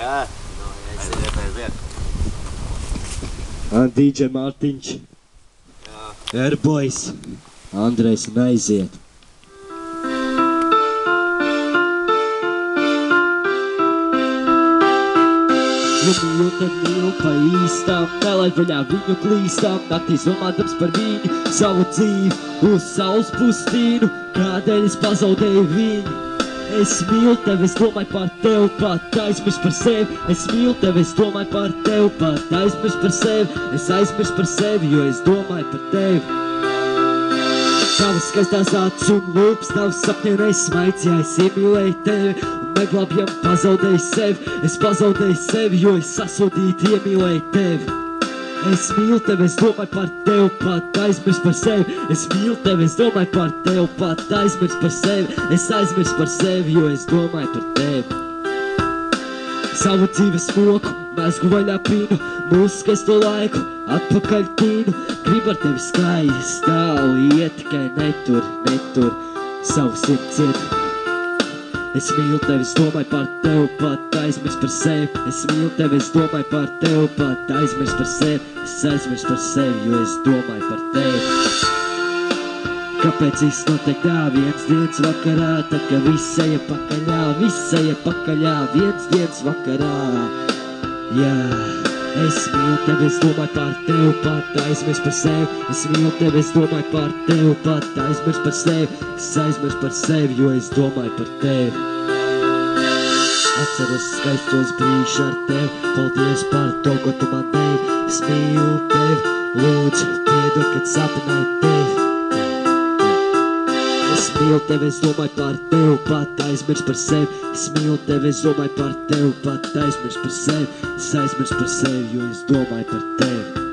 Jā, no, aiziet. DJ Mārtiņš, Airboys, Andrejs un aiziet. Ja mīl, tad mīl pa īstām, nelaid vaļā viņu klīstām, naktīs domādams par viņu, savu dzīvi uz saules pustīnu, kādēļ es pazaudēju viņu. Es mīlu tevi, es domāju par tevi, pat aizmirst par sevi. Es mīlu tevi, es domāju par tevi, pat aizmirst par sevi. Es aizmirst par sevi, jo es domāju par tevi. Tavas skaistās acis un lūpas, tavas sapņienais smaids, ja es iemīlēju tevi un neglābjam pazaudēju sevi. Es pazaudēju sevi, jo es sasodīti iemīlēju tevi. Es mīlu tevi, es domāju par tevi, pat aizmirst par sevi. Es mīlu tevi, es domāju par tevi, pat aizmirst par sevi. Es aizmirst par sevi, jo es domāju par tevi. Savu dzīves moku, mēsgu vaļā pinu, mūsu skaisto laiku atpakaļ tīnu. Gribu ar tevi skaisti stāvu iet, tikai netur savu sirds iet. Es mīlu tevi, es domāju par tevi, pat aizmirst par sevi. Es mīlu tevi, es domāju par tevi, pat aizmirst par sevi. Es aizmirst par sevi, jo es domāju par tevi. Kāpēc viss notiek tā viens dienas vakarā, tad, ka viss eja pakaļā, viens dienas vakarā. Jā, es mīlu tevi, es domāju par tevi, pat aizmirst par sevi. Es mīlu tevi, es domāju par tevi, pat aizmirst par sevi. Es aizmirst par sevi, jo es domāju par tevi. Atceros skaistos brīžus ar tevi, paldies par to, ko tu man devi. Es mīlu tevi, lūdzu, piedod, kad sapināju tevi. Es mīlu tevi, es domāju par tevi, pat aizmirst par sevi. Es mīlu tevi, es domāju par tevi, pat aizmirst par sevi. Es aizmirst par sevi, jo es domāju par tevi.